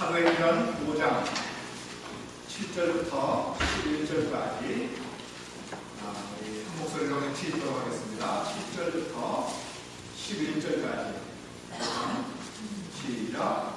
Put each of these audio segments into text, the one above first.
사도행전 5장 7절부터 11절까지 우리 한 목소리로 같이 읽도록 하겠습니다. 7절부터 11절까지 시작.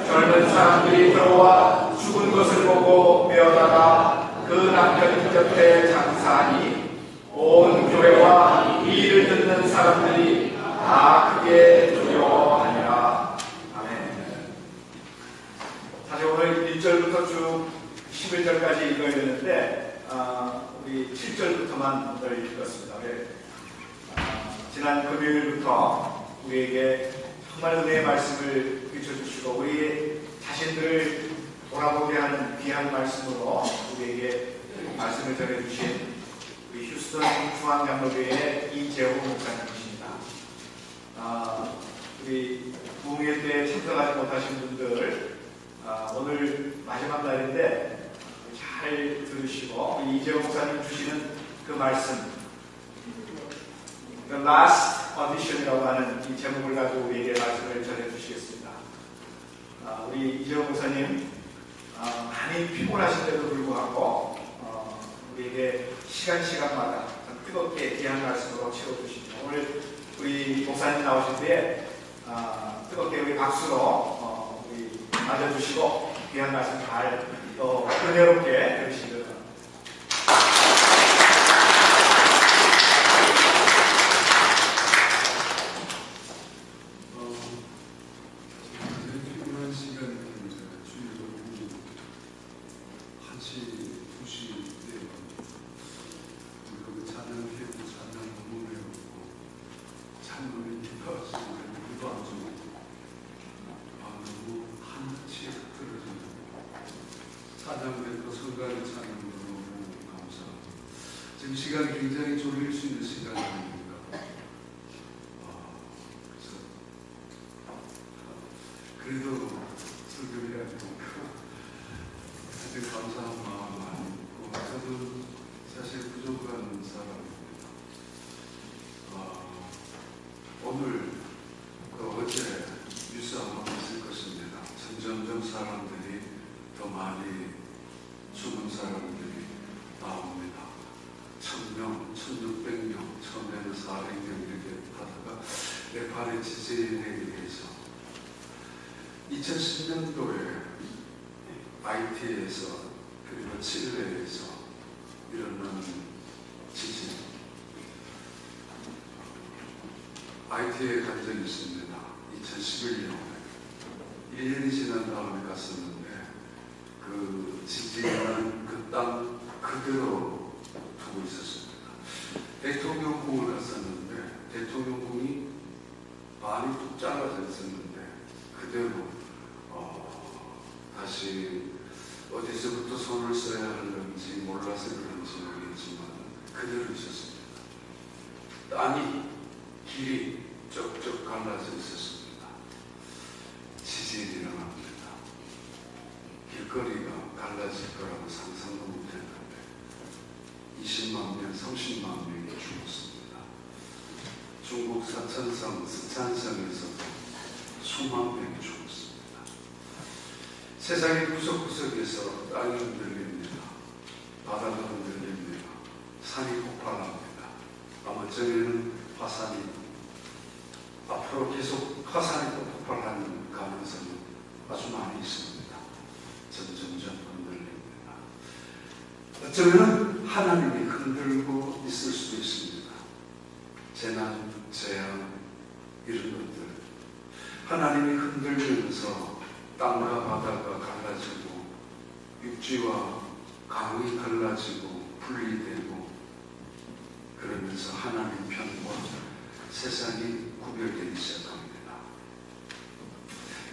젊은 사람들이 들어와 죽은 것을 보고 메어다가 그 남편 곁에 장사하니 온 교회와 이 일을 듣는 사람들이 다 크게 두려워하니라. 아멘. 사실 오늘 1절부터 쭉 11절까지 읽어야 되는데 우리 7절부터만 오늘 읽었습니다. 지난 금요일부터 우리에게 정말 은혜의 말씀을 비춰주시고 우리 자신들을 돌아보게 하는 귀한 말씀으로 우리에게 말씀을 전해주신 우리 휴스턴 중앙장로교회 이재호 목사님이십니다. 우리 부흥회 때 참석하지 못하신 분들 오늘 마지막 날인데 잘 들으시고 우리 이재호 목사님 주시는 그 말씀 The Last Audition이라고 하는 이 제목을 가지고 우리에게 말씀을 전해주시겠습니다. 우리 이재호 목사님 많이 피곤하신데도 불구하고 우리에게 시간마다 뜨겁게 귀한 말씀으로 채워주십니다. 오늘 우리 목사님 나오실 때 뜨겁게 우리 박수로 우리 맞아주시고 귀한 말씀 잘 또 은혜롭게 들으시길 바랍니다. 지금 시간이 굉장히 졸릴 수 있는 시간이 아닙니다. 그래도 설교해야 되니까 아주 감사한 마음만 있고 저도 사실 부족한 사람입니다. 오늘 어제 뉴스 한번 봤을 것입니다. 점점 사람들이 더 많이 죽은 사람들이 나옵니다. 1000명, 1600명, 처음에는 400명 이렇게 하다가 네팔의 지진에 의해서 2010년도에 하이티에서 그리고 칠레에서 일어난 지진, 하이티에 간 적이 있습니다. 2011년에 1년이 지난 다음에 갔었는데 그 지진은 그 땅 그대로 두고 있었습니다. 대통령궁을 갔었는데 대통령궁이 많이 뚝 잘라져 있었는데 그대로 다시 어디서부터 손을 써야 하는지 몰라서 그런지 모르겠지만 그대로 있었습니다. 땅이 길이 쩍쩍 갈라져 있었습니다. 지진이 일어납니다. 길거리가 갈라질 거라고 상상도 못했는데 20만 명, 30만 명이 죽었습니다. 중국 사천성, 스촨성에서도 수만 명이 죽었습니다. 세상의 구석구석에서 땅이 흔들립니다. 바다가 흔들립니다. 산이 폭발합니다. 아마 전에는 화산이 앞으로 계속 화산이 또 폭발하는 가능성은 아주 많이 있습니다. 점점점 흔들립니다. 어쩌면 하나님이 흔들고 있을 수도 있습니다. 재난, 재앙 이런 것들 하나님이 흔들면서 땅과 바다가 갈라지고 육지와 강이 갈라지고 분리되고 그러면서 하나님 편과 세상이 구별되기 시작합니다.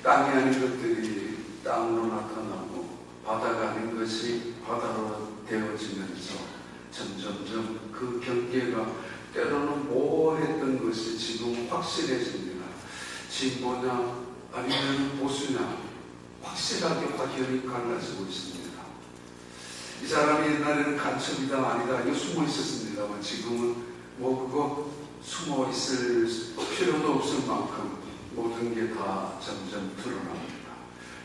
땅이 아닌 것들이 땅으로 나타나고 바다가 아닌 것이 바다로 되어지면서 점점점 그 경계가 때로는 모호했던 것이 지금 확실해집니다. 진보냐 아니면 보수냐 확실하게 확연히 갈라지고 있습니다. 이 사람이 옛날에는 간첩이다 아니다 이거 숨어 있었습니다만 지금은 뭐 그거 숨어 있을 필요도 없을 만큼 모든 게 다 점점 드러납니다.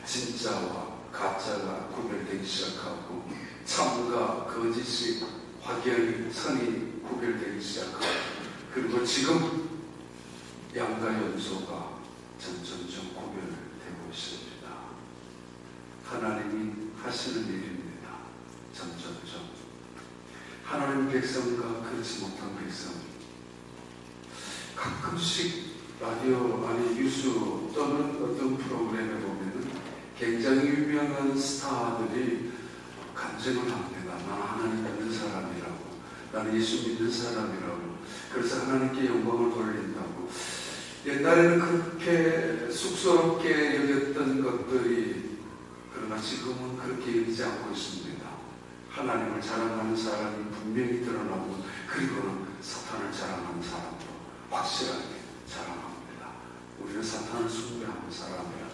진짜와 가짜가 구별되기 시작하고 참과 거짓이 확연히 선이 구별되기 시작하고 그리고 지금 양과 염소가 점점점 구별되고 있습니다. 하나님이 하시는 일입니다. 점점점 하나님 백성과 그렇지 못한 백성 가끔씩 라디오 아니 뉴스 또는 어떤 프로그램에 보면은 굉장히 유명한 스타들이 간증을 합니다. 나는 하나님 믿는 사람이라고, 나는 예수 믿는 사람이라고, 그래서 하나님께 영광을 돌린다고. 옛날에는 그렇게 쑥스럽게 여겼던 것들이 그러나 지금은 그렇게 여기지 않고 있습니다. 하나님을 자랑하는 사람이 분명히 드러나고 그리고는 사탄을 자랑하는 사람도 확실하게 자랑합니다. 우리는 사탄을 숭배하는 사람이야.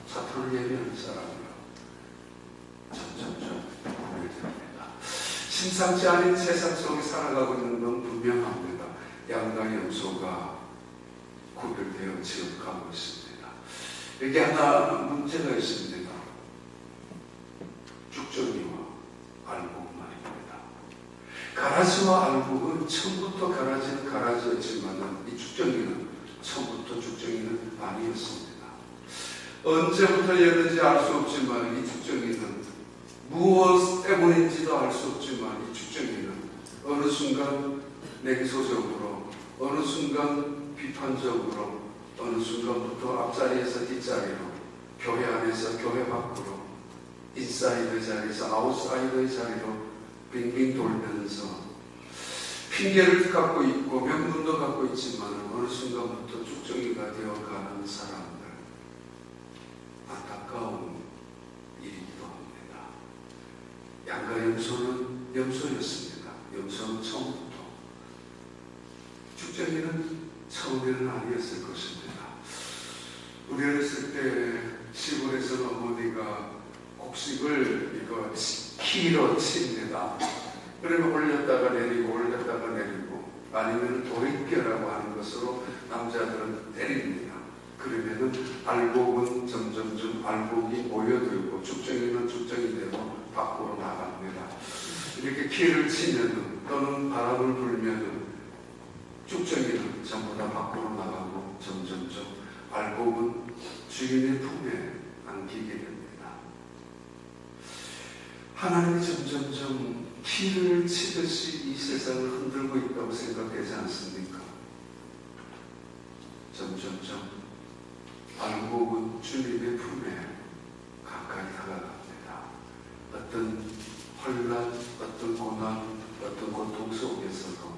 사탄을 예배하는 사람이야. 점점점 구별됩니다. 심상치 않은 세상 속에 살아가고 있는 건 분명합니다. 양과 염소가 구별되어 지어가고 있습니다. 여기 하나 문제가 있습니다. 죽정이와 알곡 말입니다. 가라지와 알곡은 처음부터 가라지는 가라지였지만 이 죽정이는 처음부터 죽정이는 아니었습니다. 언제부터였는지 알 수 없지만 이 죽정이는 무엇 때문인지도 알 수 없지만 이 죽정이는 어느 순간 냉소적으로 어느 순간 비판적으로 어느 순간부터 앞자리에서 뒷자리로 교회 안에서 교회 밖으로 인사이드 자리에서 아웃사이드의 자리로 빙빙 돌면서 핑계를 갖고 있고 명분도 갖고 있지만 어느 순간부터 죽정이가 되어가는 사람들 안타까운 일이기도 합니다. 양과 염소는 염소였습니다. 염소는 처음부터 죽정이는 처음에는 아니었을 것입니다. 우리 어렸을 때 시골에서 어머니가 곡식을 이거 키로 칩니다. 그러면 올렸다가 내리고 올렸다가 내리고 아니면 도입계라고 하는 것으로 남자들은 때립니다. 그러면은 알곡은 점점점 알곡이 모여들고 죽정이는 죽정이 되고 밖으로 나갑니다. 이렇게 키를 치면은 또는 바람을 불면은 죽정이는 전부 다 밖으로 나가고 점점점 알곡은 주인의 품에 안기게 됩니다. 하나님이 점점점 키를 치듯이 이 세상을 흔들고 있다고 생각되지 않습니까? 점점점 알곡은 주님의 품에 가까이 다가갑니다. 어떤 혼란, 어떤 고난, 어떤 고통 속에서도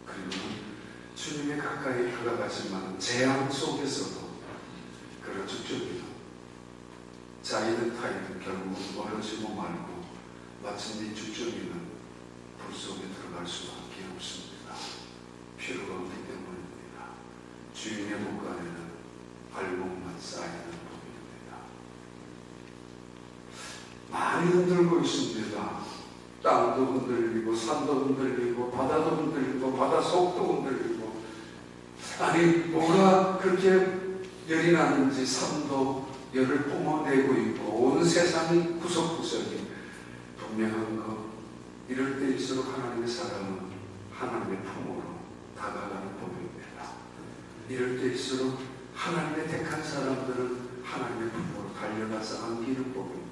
그리고 주님의 가까이 다가가지만 재앙 속에서도 그런 죽정이는 자이든 타이든 결국 멀어지고 말고 마침 이 죽정이는 불 속에 들어갈 수밖에 없습니다. 피로가 없기 때문입니다. 주인의 목간에는 알곡만 쌓이는 법입니다. 많이 흔들고 있습니다. 땅도 흔들리고 산도 흔들리고 바다도 흔들리고 바다 속도 흔들리고 아니 뭐가 그렇게 열이 나는지 산도 열을 뿜어내고 있고 온 세상이 구석구석이 분명한 것 이럴 때일수록 하나님의 사랑은 하나님의 품으로 다가가는 법입니다. 이럴 때일수록 하나님의 택한 사람들은 하나님의 품으로 달려가서 안기는 법입니다.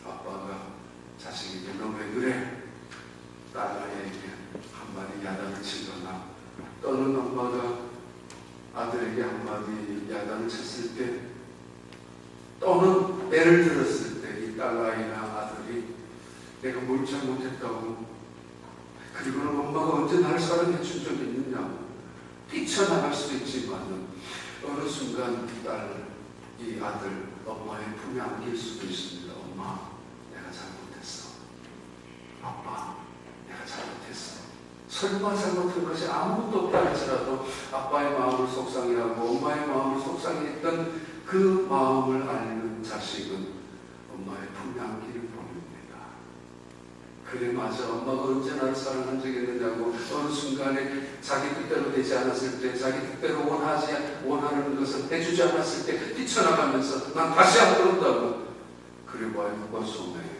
아빠가 자식에게 너 왜 그래? 딸아이에게 한마디 야단을 치거나 또는 엄마가 아들에게 한마디 야단을 쳤을 때 또는 애를 들었을 때 이 딸아이나 아들이 내가 뭘 잘못했다고 그 그리고는 엄마가 언제 날 사랑해 준 적이 있느냐. 뛰쳐나갈 수도 있지만 어느 순간 이 아들 엄마의 품에 안길 수도 있습니다. 엄마, 내가 잘못했어. 아빠, 내가 잘못했어. 설마 잘못한 것이 아무것도 없다 할지라도 아빠의 마음을 속상해하고 엄마의 마음을 속상해했던 그 마음을 알는 자식은 엄마의 품에 안기를 보입니다. 그래, 맞아. 엄마가 언제 나를 사랑한 적이 있느냐고 어느 순간에 자기 뜻대로 되지 않았을 때, 자기 뜻대로 원하는 것을 해주지 않았을 때 뛰쳐나가면서 난 다시 안 그런다고. 그래 봐야 누가 손해요.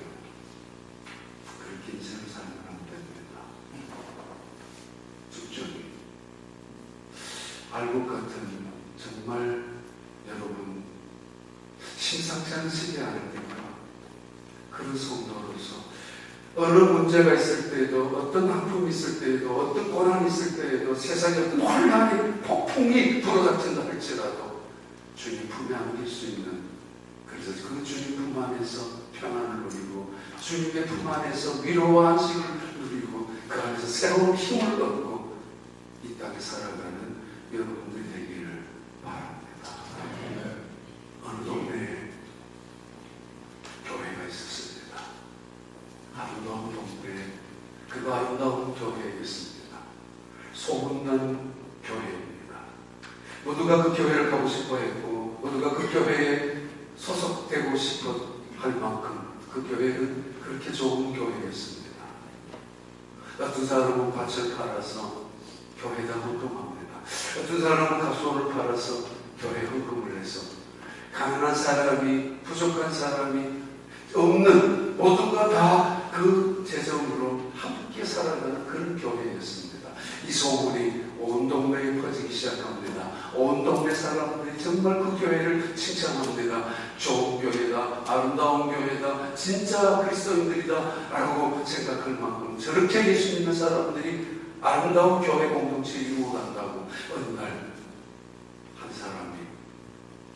그렇게 인생을 살면 안 됩니다. 죽전이 알곡 같은 정말 여러분 심상치 않으시지 않습니까? 그런 성도로서 어느 문제가 있을 때에도, 어떤 아픔이 있을 때에도, 어떤 고난이 있을 때에도, 세상에 어떤 혼란이, 폭풍이 불어닥친다 할지라도 주님 품에 안길 수 있는, 그래서 그 주님 품 안에서 평안을 누리고 주님의 품 안에서 위로와 안식을 누리고 그 안에서 새로운 힘을 얻고 이 땅에 살아가는 여러분들이 되기를 바랍니다. 어느 동네에 교회가 있었습니다. 아름다운 동네, 그 아름다운 교회에 있습니다. 소문난 교회입니다. 모두가 그 교회를 가고 싶어 했고, 모두가 그 교회에 소속되고 싶어 할 만큼 그 교회는 그렇게 좋은 교회였습니다. 어떤 사람은 밭을 팔아서 교회에다 헌금합니다. 어떤 사람은 가수원을 팔아서 교회에 헌금을 해서 가난한 사람이, 부족한 사람이 없는 모두가 다 그 재정으로 함께 살아가는 그런 교회였습니다. 이 소문이 온 동네에 퍼지기 시작합니다. 온 동네 사람들이 정말 그 교회를 칭찬합니다. 좋은 교회다, 아름다운 교회다, 진짜 그리스도인들이다 라고 생각할 만큼 저렇게 예수 믿는 사람들이 아름다운 교회 공동체에 이루어간다고 어느 날 한 사람이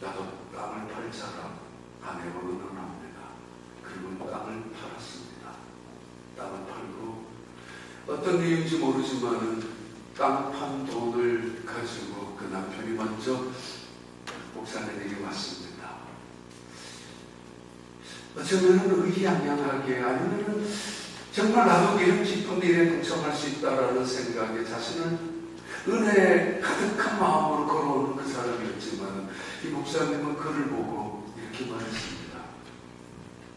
나도 땅을 팔자라 아내와 의논합니다. 그리고 땅을 팔았습니다. 땅을 팔고 어떤 이유인지 모르지만 땅 판 돈을 가지고 그 남편이 먼저 목사님에게 왔습니다. 어쩌면 의기양양하게, 아니면 정말 나도 이런 기쁜 일에 동참할 수 있다라는 생각에 자신을 은혜에 가득한 마음으로 걸어오는 그 사람이었지만 이 목사님은 그를 보고 이렇게 말했습니다.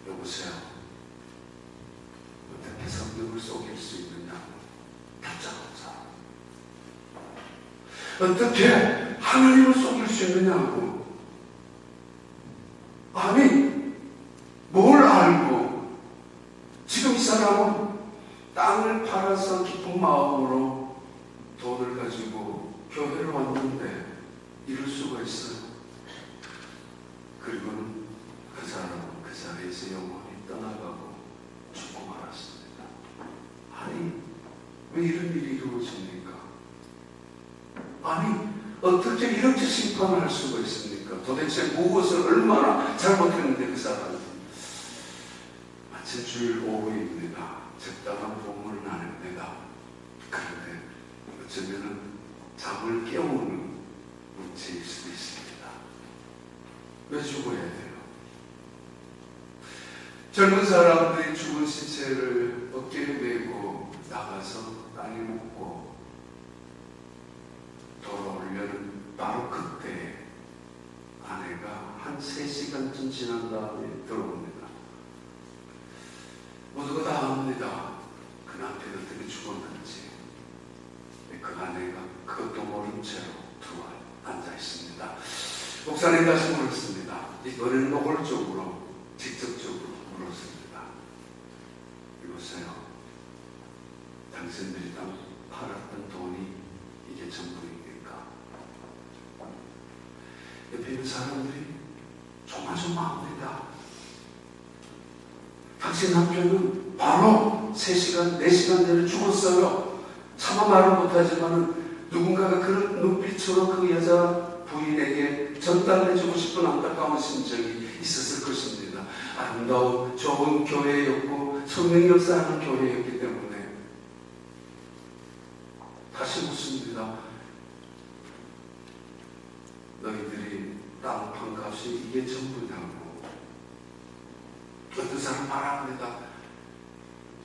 여보세요, 어떻게 성령을 속일 수 있느냐? 답장없어. 어떻게 하나님을 속일 수 있느냐고. 아니, 뭘 알고 지금 이 사람은 땅을 팔아서 기쁜 마음으로 돈을 가지고 교회를 왔는데 이럴 수가 있어요. 그리고는 그 사람은 그 자리에서 영원히 떠나가고 죽고 말았습니다. 아니, 왜 이런 일이 이루어집니까? 아니, 어떻게 이렇게 심판을 할 수가 있습니까? 도대체 무엇을 얼마나 잘못했는데 그 사람은. 마침 주일 오후입니다. 적당한 본문을 나눕니다. 그런데 어쩌면 잠을 깨우는 문제일 수도 있습니다. 왜 죽어야 돼요? 젊은 사람들이 죽은 시체를 어깨에 메고 나가서 땅에 묻고 돌아오려는 바로 그때 아내가 한 3시간쯤 지난 다음에 들어옵니다. 모두가 다 압니다. 그 남편이 어떻게 죽었는지. 그 아내가 그것도 모른 채로 들어와 앉아 있습니다. 목사님 다시 물었습니다. 이번에는 노골적으로, 직접적으로 물었습니다. 이보세요. 당신들이 땅 팔았던 돈이 이게 전부입니까? 옆에 있는 사람들이 조마조마합니다. 당신 남편은 바로 3시간, 4시간 전에 죽었어요. 차마 말을 못하지만 누군가가 그런 눈빛으로 그 여자 부인에게 전달해주고 싶은 안타까운 심정이 있었을 것입니다. 아름다운 좋은 교회였고 성령 역사하는 교회였기 때문에 다시 묻습니다. 너희들이 땅 판값이 이게 전부냐고. 어떤 사람 말합니다.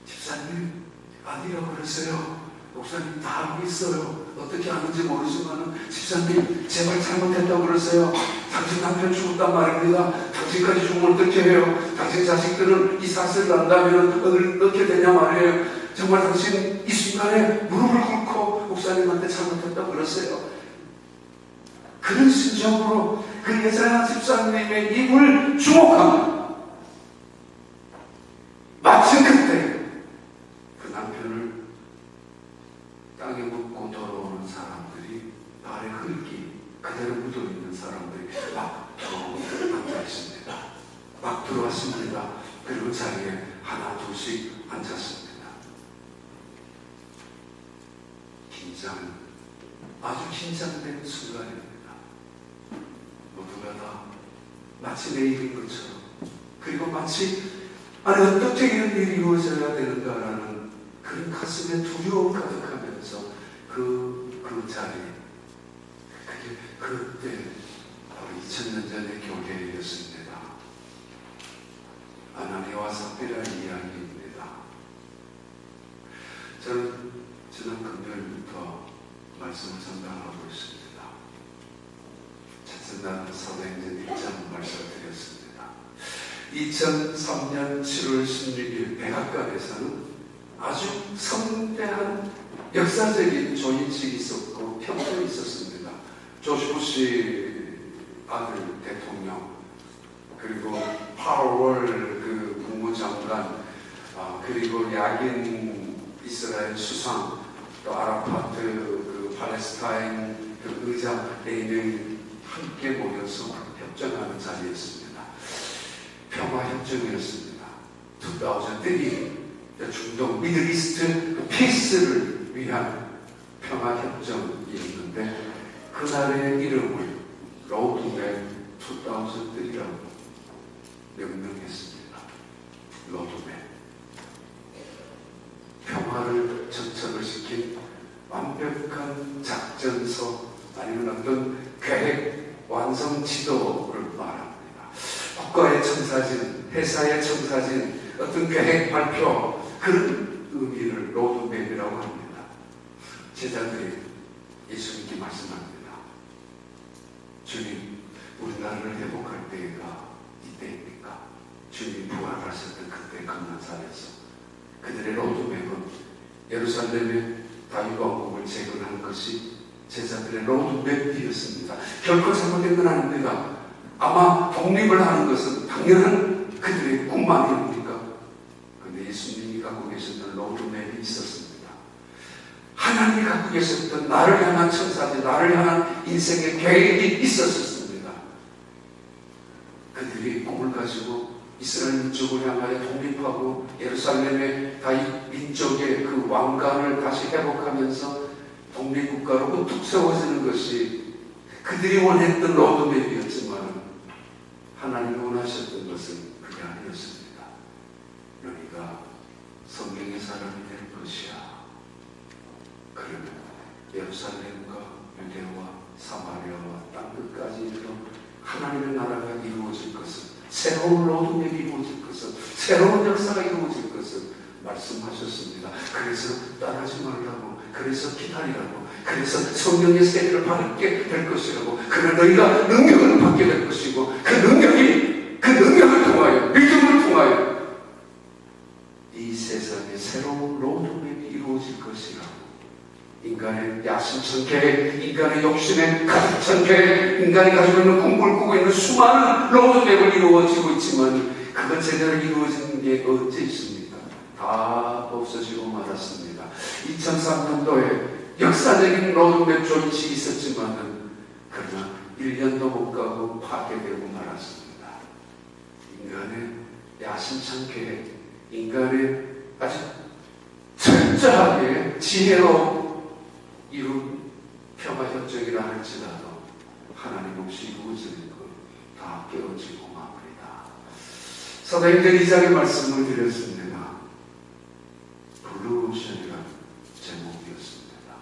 집사님 아니라고 그랬어요. 목사님 다 알고 있어요. 어떻게 아는지 모르지만 집사님 제발 잘못했다고 그러세요. 당신 남편 죽었단 말입니다. 당신까지 죽으면 어떻게 해요? 당신 자식들은 이 사실을 안다면 어떻게 되냐 말이에요. 정말 당신 이 순간에 무릎을 꿇고 목사님한테 잘못했다고 그러세요. 그런 심정으로 그 여자 집사님의 입을 주목합니다. 마침 그때 그 남편을 땅에 묻고 돌아오는 사람들이 발에 흙이 그대로 묻어있는 사람들이 막 앉아 있습니다. 막 들어왔습니다. 그리고 자리에 하나 둘씩 앉았습니다. 아주 긴장된 순간입니다. 모두가 다 마치 내 일인 것처럼, 그리고 마치 아니 어떻게 이런 일이 이루어져야 되는가라는 그런 가슴에 두려움 가득하면서 그 자리에, 그때 바로 2000년 전의 교회였습니다. 아나니아와 삽비라 이야기입니다. 저는 지난 금요일부터 말씀을 전달하고 있습니다. 첫날 사도행전 1장 말씀드렸습니다. 2003년 7월 16일 백악관에서는 아주 성대한 역사적인 조인식이 있었고 평전이 있었습니다. 조지 부시 아들 대통령, 그리고 파월 그 국무장관, 그리고 야긴 이스라엘 수상, 또 아라파트 그 팔레스타인 그 의장 4명이 함께 모여서 협정하는 자리였습니다. 평화협정이었습니다. 2003 중동 미들이스트 그 피스를 위한 평화협정이었는데 그날의 이름을 로드맵 2003라고 명명했습니다. 로드맵. 평화를 정착을 시킨 완벽한 작전서 아니면 어떤 계획 완성 지도를 말합니다. 국가의 청사진, 회사의 청사진, 어떤 계획 발표, 그런 의미를 로드맵이라고 합니다. 제자들이 예수님께 말씀합니다. 주님, 우리나라를 회복할 때가 이때입니까? 주님 부활하셨던 그때 감난산에서 그들의 로드맵은 예루살렘의 다윗 왕국을 재건하는 것이 제자들의 로드맵이었습니다. 결코 잘못된 건 아닙니다. 아마 독립을 하는 것은 당연한 그들의 꿈만 아닙니까? 그런데 예수님이 갖고 계셨던 로드맵이 있었습니다. 하나님이 갖고 계셨던 나를 향한 천사들, 나를 향한 인생의 계획이 있었습니다. 그들이 꿈을 가지고 이스라엘 민족을 향하여 독립하고 예루살렘의 다윗 민족의 그 왕관을 다시 회복하면서 독립국가로 우뚝 세워지는 것이 그들이 원했던 로드맵이었지만 하나님이 원하셨던 것은 그게 아니었습니다. 너희가 성경의 사람이 될 것이야. 그러면 예루살렘과 유대와 사마리아와 땅끝까지 이르러 하나님의 나라가 이루어질 것은, 새로운 로드맵이 이루어질 것은, 새로운 역사가 이루어질 것은 말씀하셨습니다. 그래서 떠나지 말라고, 그래서 기다리라고, 그래서 성령의 세례를 받게 될 것이라고, 그러나 너희가 능력을 받게 될 것이고, 그 능력을 통하여, 믿음을 통하여 이 세상에 새로운 로드맵이 이루어질 것이라고. 인간의 야심찬 계획, 인간의 욕심에 가득 찬 계획, 인간이 가지고 있는 꿈을 꾸고 있는 수많은 로드맵을 이루어지고 있지만 그건 제대로 이루어진 게 어째 있습니까? 다 없어지고 말았습니다. 2003년도에 역사적인 로드맵 조인식이 있었지만은 그러나 1년도 못 가고 파괴되고 말았습니다. 인간의 야심찬 계획, 인간의 아주 철저하게 지혜로 이룬 평화협정이라 할지라도 하나님 없이 이루어지는 것 다 깨어지고 맙니다. 사도행전 2장의 말씀을 드렸습니다. 블루오션이라는 제목이었습니다.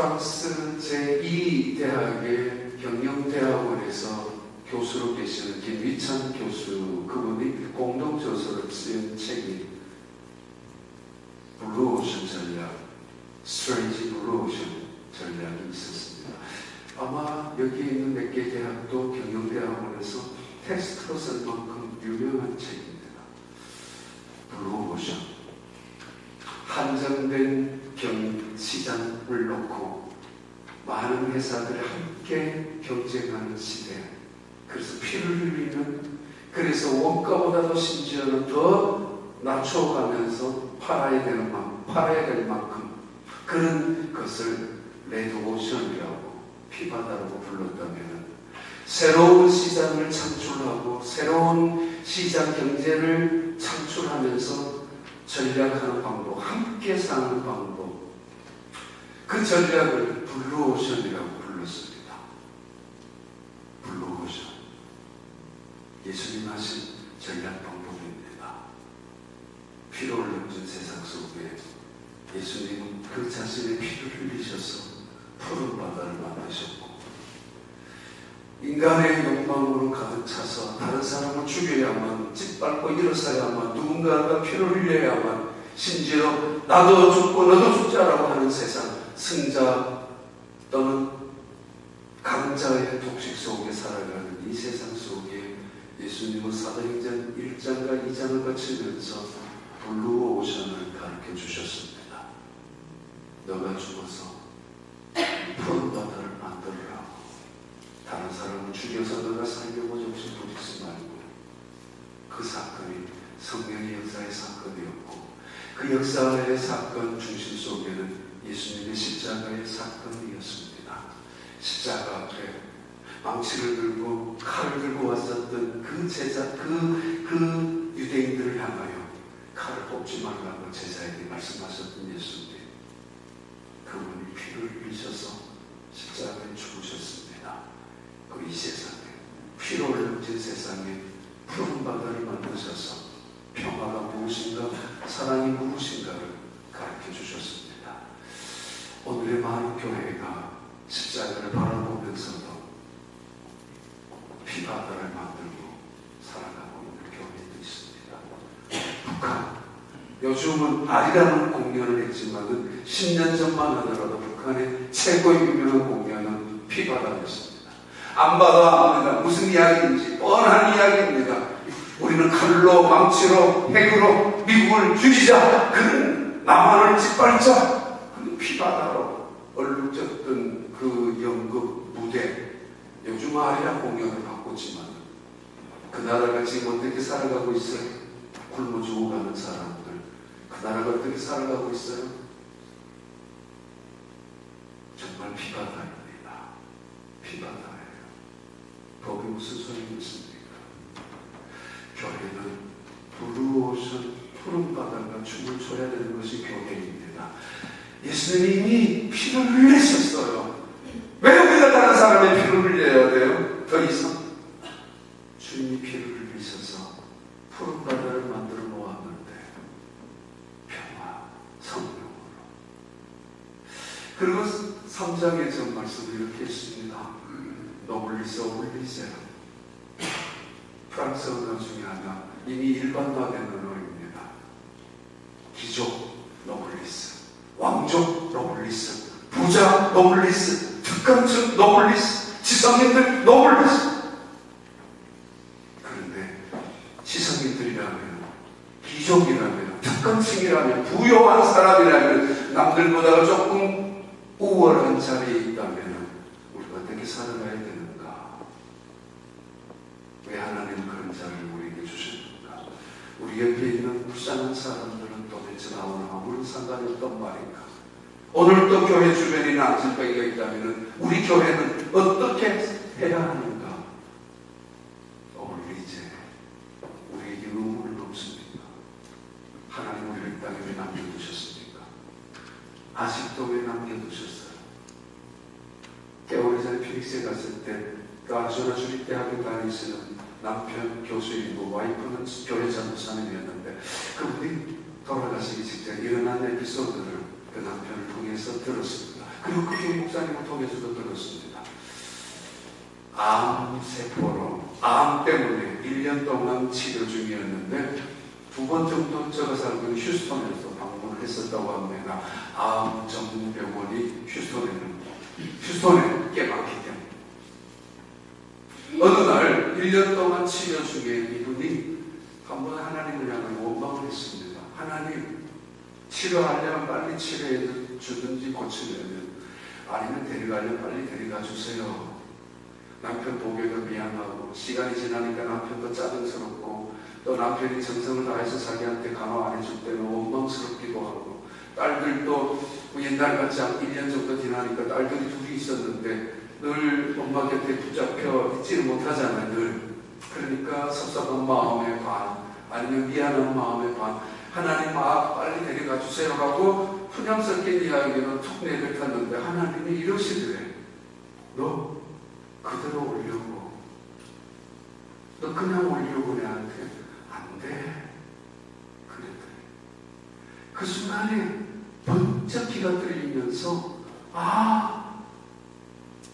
프랑스 제2대학의 경영대학원에서 교수로 계시는 김위찬 교수, 그분이 공동저서를 쓰인 책이 블루오션 전략, 스트레이지 블루오션 전략이 있었습니다. 아마 여기 있는 몇 개 대학도 경영대학원에서 텍스트로 쓸 만큼 유명한 책입니다. 블루오션. 한정된 시장을 놓고 많은 회사들이 함께 경쟁하는 시대. 그래서 피를 흘리는, 그래서 원가보다도 심지어는 더 낮춰가면서 팔아야 될 만큼 그런 것을 레드오션이라고, 피바다라고 불렀다면, 새로운 시장을 창출하고 새로운 시장 경제를 창출하면서 전략하는 방법, 함께 사는 방법, 그 전략을 블루오션이라고 불렀습니다. 블루오션. 예수님 하신 전략 방법입니다. 피로를 넘친 세상 속에 예수님은 그 자신의 피를 흘리셔서 푸른 바다를 만드셨고, 인간의 욕망으로 가득 차서 다른 사람을 죽여야만, 짓밟고 일어서야만, 누군가가 피를 흘려야만, 심지어 나도 죽고 너도 죽자라고 하는 세상, 승자 또는 강자의 독식 속에 살아가는 이 세상 속에 예수님은 사도행전 1장과 2장을 거치면서 블루오션을 가르쳐 주셨습니다. 너가 죽어서 푸른 바다를 만들으라고. 다른 사람을 죽여서 너가 살려고 정신 부리지 말고. 그 사건이 성령의 역사의 사건이었고, 그 역사의 사건 중심 속에는 예수님의 십자가의 사건이었습니다. 십자가 앞에 망치를 들고 칼을 들고 왔었던 그 제자, 그 유대인들을 향하여 칼을 뽑지 말라고 제자에게 말씀하셨던 예수님. 그분이 피를 흘리셔서 십자가에 죽으셨습니다. 그 이 세상에, 피로 흘린 세상에 푸른 바다를 만드셔서 평화가 무엇인가, 사랑이 무엇인가를 가르쳐 주셨습니다. 오늘의 많은 교회가 십자가를 바라보면서도 피바다를 만들고 살아가고 있는 교회도 있습니다. 북한, 요즘은 아리라는 공연을 했지만 10년 전만 하더라도 북한의 최고의 유명한 공연은 피바다였습니다. 안 봐도 압니다. 무슨 이야기인지 뻔한 이야기입니다. 우리는 칼로, 망치로, 핵으로 미국을 죽이자, 그런 남한을 짓밟자, 그 피바다로 얼룩졌던 그 연극 무대, 요즘 아리랑 공연을 바꿨지만 그 나라가 지금 어떻게 살아가고 있어요? 굶어 죽어가는 사람들, 그 나라가 어떻게 살아가고 있어요? 정말 피바다입니다. 피바다예요. 거기 무슨 소용이 있습니까? 교회는 블루오션, 푸른 바다가 춤을 춰야 되는 것이 교회입니다. 예수님이 피를 흘리셨어요. 왜 우리가 다른 사람의 피를 흘려야 돼요? 더 이상 주님이 피를 흘리셔서 푸른 바다를 만들어 놓았는데 평화, 성령으로. 그리고 3장에 저 말씀을 이렇게 했습니다. 노블리스 오블리세라. 프랑스 언어 중에 하나, 이미 일반화된 언어입니다. 귀족 노블리스, 왕족 노블리스, 부자 노블리스, 특권층 노블리스, 지성인들 노블리스. 그런데 지성인들이라면, 귀족이라면, 특권층이라면, 부유한 사람이라면, 남들보다 조금 우월한 자리에 있다면 우리가 어떻게 살아가야 되는가? 왜 하나님은 그런 자리를 우리에게 주셨는가? 우리 옆에 있는 불쌍한 사람들은 도대체 나오나 아무런 상관이 없단 말인가? 오늘 또 교회 주변에 앉을 때가 있다면 우리 교회는 어떻게 해야 하는가? 오늘 이제 우리에게 의무는 없습니까? 하나님 우리를 땅에 왜 남겨두셨습니까? 아직도 왜 남겨두셨어요? 개월이 전에 피닉스에 갔을 때 그 아리조나 주립대학교 다니시는 남편 교수이고 와이프는 교회 전도사님이었는데 그분이 돌아가시기 직전에 일어난 에피소드를 그 남편을 통해서 들었습니다. 그리고 그 교육 목사님을 통해서도 들었습니다. 암세포로, 암 때문에 1년 동안 치료 중이었는데 2번 정도 제가 살고 있는 휴스턴에서 방문을 했었다고 합니다. 암 전문병원이 휴스턴에 꽤 많기 때문에. 어느 날 1년 동안 치료 중에 이분이 한번 하나님을 향해 원망을 했습니다. 하나님, 치료하려면 빨리 치료해 주든지 고치려면, 아니면 데려가려면 빨리 데려가 주세요. 남편 보기에도 미안하고, 시간이 지나니까 남편도 짜증스럽고, 또 남편이 정성을 다해서 자기한테 간호 안 해줄 때는 원망스럽기도 하고, 딸들도 옛날같이 1년 정도 지나니까 딸들이 둘이 있었는데 늘 엄마 곁에 붙잡혀 있지를 못하잖아요. 늘. 그러니까 섭섭한 마음의 반, 아니면 미안한 마음의 반, 하나님 빨리 데려가 주세요 하고 푸념 섞인 이야기로 툭 내뱉었는데 하나님이 이러시더래. 너 그대로 오려고, 너 그냥 오려고 내한테 안 돼. 그랬더니 그 순간에 번쩍 기가 뚫리면서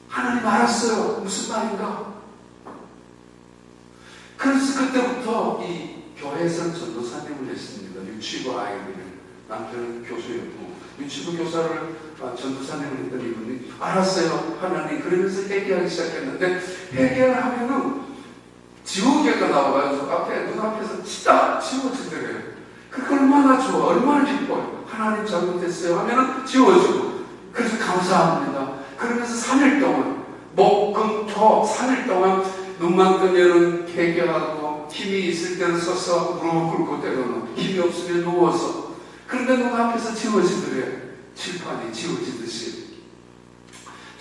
하나님 알았어요. 무슨 말인가? 그래서 그때부터 이 교회에서 전도사님을 했습니다. 유치부 아이들을. 남편은 교수였고 유치부 교사를 전도사님을 했던 이분이 알았어요 하나님. 그러면서 회개하기 시작했는데 회개를 하면은 지우개가 나와가지고 눈앞에서 딱 지워지더래요. 그게 얼마나 좋아, 얼마나 기뻐요. 하나님 잘못했어요 하면은 지워지고. 그래서 감사합니다. 그러면서 3일 동안 목, 금, 토 3일 동안 눈만 뜨면은 회개하고, 힘이 있을 때는 서서 무릎 꿇고, 때로는 힘이 없으면 누워서. 그런데 눈앞에서 지워지더래요. 칠판이 지워지듯이.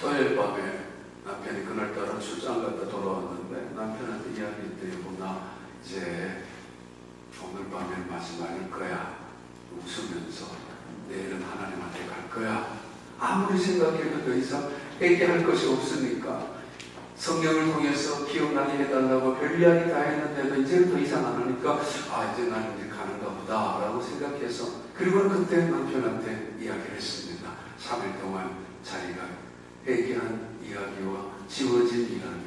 토요일 밤에 남편이 그날따라 출장 갔다 돌아왔는데 남편한테 이야기했대요. 나 이제 오늘 밤에 마지막일 거야. 웃으면서 내일은 하나님한테 갈 거야. 아무리 생각해도 더 이상 회개할 것이 없으니까 성령을 통해서 기억나게 해달라고 별 이야기 다 했는데도 이제는 더 이상 안 하니까 이제 나는 이제 가는가 보다 라고 생각해서, 그리고 그때 남편한테 이야기를 했습니다. 3일 동안 자기가 회개한 이야기와 지워진 이야기.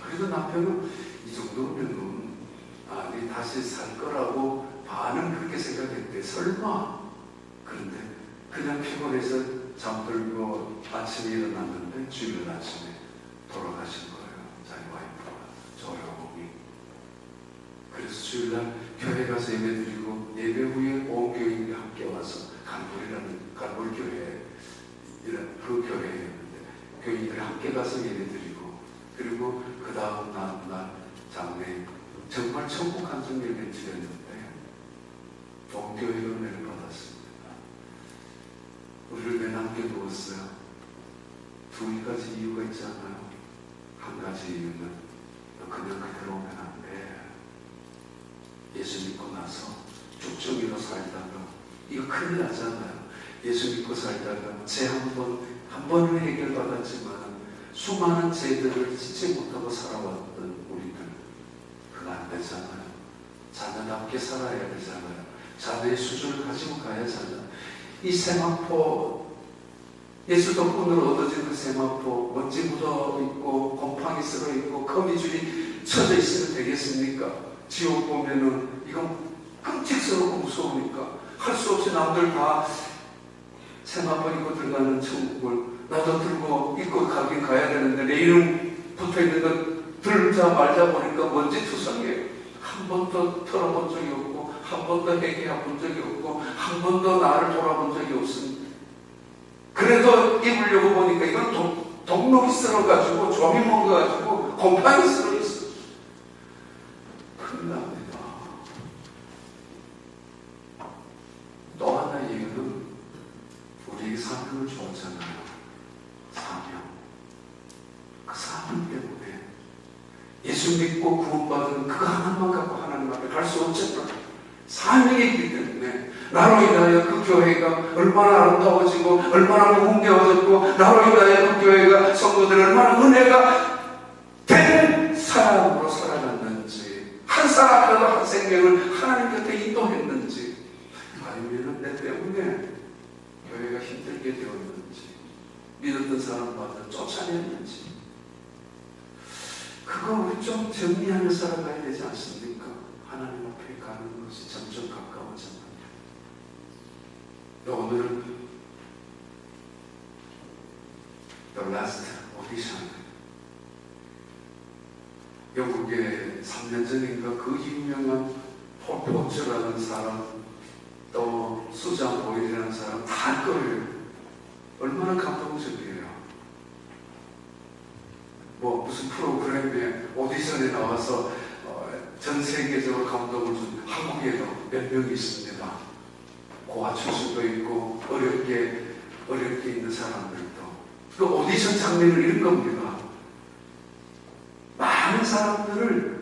그래도 남편은 이 정도면 네 다시 살 거라고 반은 그렇게 생각했대. 설마. 그런데 그냥 피곤해서 잠들고 아침에 일어났는데 주일 아침에 돌아가신 거예요. 자기 와이프가 조용히. 그래서 주일날 교회 가서 예배드리고 예배 후에 온 교인이 함께 와서 간불교회 그 교회였는데 교인들이 함께 가서 예배드리고, 그리고 그 다음 날 장례 정말 천국 한성 예배 드렸는데 온 교회가 은혜를 받았습니다. 우리를 왜 남겨두었어요? 2가지 이유가 있잖아요. 한 가지 이유는 너 그냥 그대로 오면 안 돼. 예수 믿고 나서 쭉쭉이로 살다가 이거 큰일 나잖아요. 예수 믿고 살다가 죄 한 번은 해결받았지만 수많은 죄들을 짓지 못하고 살아왔던 우리들, 그거 안 되잖아요. 자녀답게 살아야 되잖아요. 자녀의 수준을 가지고 가야잖아요. 이 세마포, 예수 덕분으로 얻어진 그 세마포, 먼지 묻어있고 곰팡이 쓸어있고 거미줄이 쳐져 있으면 되겠습니까? 지옥 보면은 이건 끔찍스럽고 무서우니까 할 수 없이 남들 다 세마포 입고 들어가는 천국을 나도 들고 입고 가긴 가야 되는데 내 이름 붙어있는 거 들자 말자 보니까 먼지 투성이에요. 한 번도 털어본 적이 없고, 한 번도 회개해 본 적이 없고, 한 번도 나를 돌아본 적이 없습니다. 그래도 입으려고 보니까 이건 동록이 쓸어가지고 조미 먹어가지고 곰팡이 쓸어있어. 큰일 납니다. 또 하나 이유는 우리에게 사명을 주었잖아요. 사명. 그 사명 때문에 예수 믿고 구원받은 그거 하나만 갖고 하나님 앞에 갈 수 없잖아요. 사명이 있기 때문에 나로 인하여 그 교회가 얼마나 아름다워지고 얼마나 무궁대워졌고 나로 인하여 그 교회가 성도들 얼마나 은혜가 된 사람으로 살아갔는지, 한 사람이라도 한 생명을 하나님 곁에 인도했는지, 아니면 내 때문에 교회가 힘들게 되었는지, 믿었던 사람마다 쫓아냈는지, 그거 우리 좀 정리하며 살아가야 되지 않습니까? 하나님 앞에 가는 것이 점점 가까워졌는데, 오늘은 The Last Audition, 영국에 3년 전인가 그 유명한 폴 포츠라는 사람, 또 수잔 보일이라는 사람 다 할 거예요. 얼마나 감동적이에요. 뭐 무슨 프로그램에 오디션에 나와서 전 세계적으로 감동을 준 한국에도 몇 명 있습니다. 고아 출신도 있고 어렵게 있는 사람들도. 그 오디션 장면을 이런 겁니다. 많은 사람들을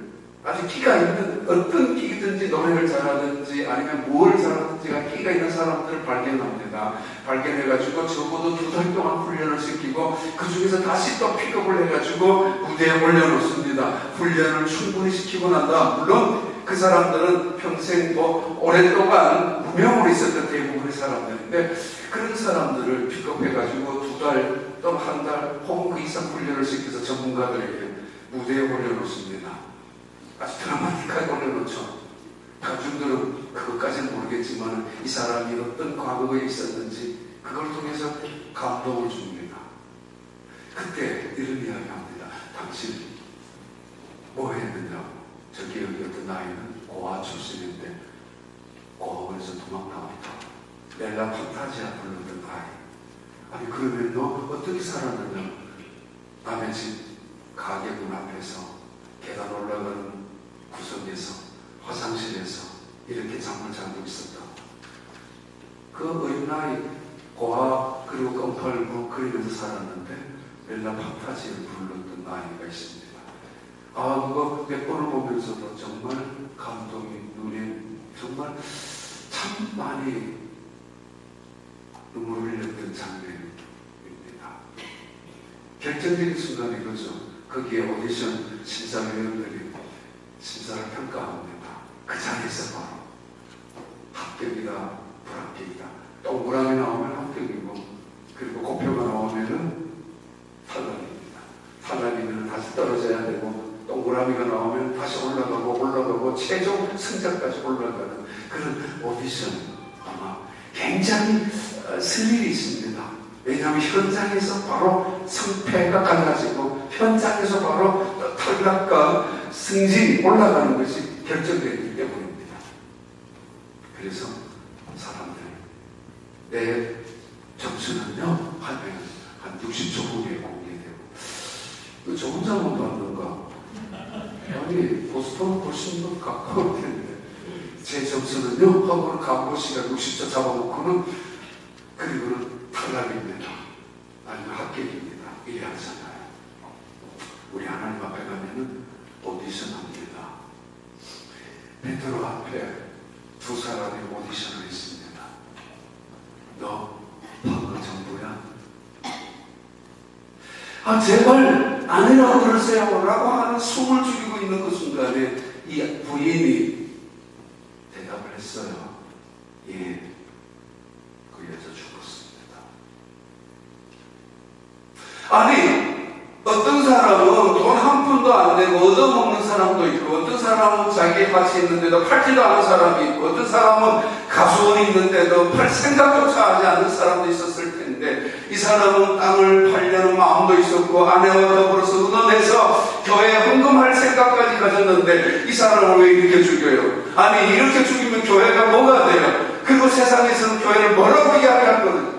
아주 끼가 있는, 어떤 끼든지 노래를 잘하든지 아니면 뭘 잘하든지가 끼가 있는 사람들을 발견합니다. 발견해가지고 적어도 2달 동안 훈련을 시키고 그 중에서 다시 또 픽업을 해가지고 무대에 올려놓습니다. 훈련을 충분히 시키고 난 다음, 물론 그 사람들은 평생 오랫동안 무명으로 있었던 대부분의 사람들인데, 그런 사람들을 픽업해가지고 2달 또 1달 혹은 그 이상 훈련을 시켜서 전문가들에게 무대에 올려놓습니다. 아주 드라마틱하게 올려놓죠. 다중들은 그것까지는 모르겠지만 이 사람이 어떤 과거에 있었는지 그걸 통해서 감동을 줍니다. 그때 이런 이야기 합니다. 당신 뭐 했느냐고. 저기 여기 어떤 아이는 고아 출신인데 고아원에서 도망나왔다. 넬라 판타지아 부르던 아이. 아니 그러면 너 어떻게 살았느냐. 남의 집 가게문 앞에서 계단 올라가는 구석에서 화장실에서 이렇게 잠을 자고 있었다. 그 어린아이 고아 그리고 껌팔고 그리면서 살았는데 멜라 판타지를 불렀던 아이가 있습니다. 그거 몇 번을 보면서도 정말 감동이 눈에 정말 참 많이 눈물을 흘렸던 장면입니다. 결정적인 순간이 이거죠. 거기에 오디션 심사위원들이 심사를 평가합니다. 그 자리에서 바로 합격이다, 불합격이다. 동그라미 나오면 합격이고, 그리고 고표가 나오면은 탈락입니다. 탈락이면 다시 떨어져야 되고, 동그라미가 나오면 다시 올라가고 최종 승자까지 올라가는 그런 오디션. 아마 굉장히 스릴이 있습니다. 왜냐하면 현장에서 바로 승패가 갈라지고 현장에서 바로 탈락과 승진이 올라가는 것이 결정되기 때문입니다. 그래서 사람들 내 점수는요 하면 한 60초 후에 공개되고, 저 혼자만 봤는가? 아니 보스턴은 훨씬 더 가까울 텐데 제 점수는요 하고는 광고 시간 60초 잡아놓고는 그리고는 탈락입니다. 아니면 합격입니다. 이래 하잖아요. 우리 하나님 앞에 가면은 오디션 합니다. 베드로 앞에 두 사람이 오디션을 했습니다. 너 방금 정도야? 제발 아니라고 그러세요 라고 하는 숨을 죽이고 있는 그 순간에 이 부인이 대답을 했어요. 예, 그 여자 죽었습니다. 아니 어떤 사람은 돈 한 푼도 안 내고 얻어먹는 사람도 있고, 어떤 사람은 자기의 가치 있는데도 팔지도 않은 사람이 있고, 어떤 사람은 가수원이 있는데도 팔 생각조차 하지 않는 사람도 있었을 텐데, 이 사람은 땅을 팔려는 마음도 있었고 아내와 더불어서 얻어내서 교회에 헌금할 생각까지 가졌는데 이 사람을 왜 이렇게 죽여요? 아니 이렇게 죽이면 교회가 뭐가 돼요? 그리고 세상에서는 교회를 뭐라고 이야기할 거는?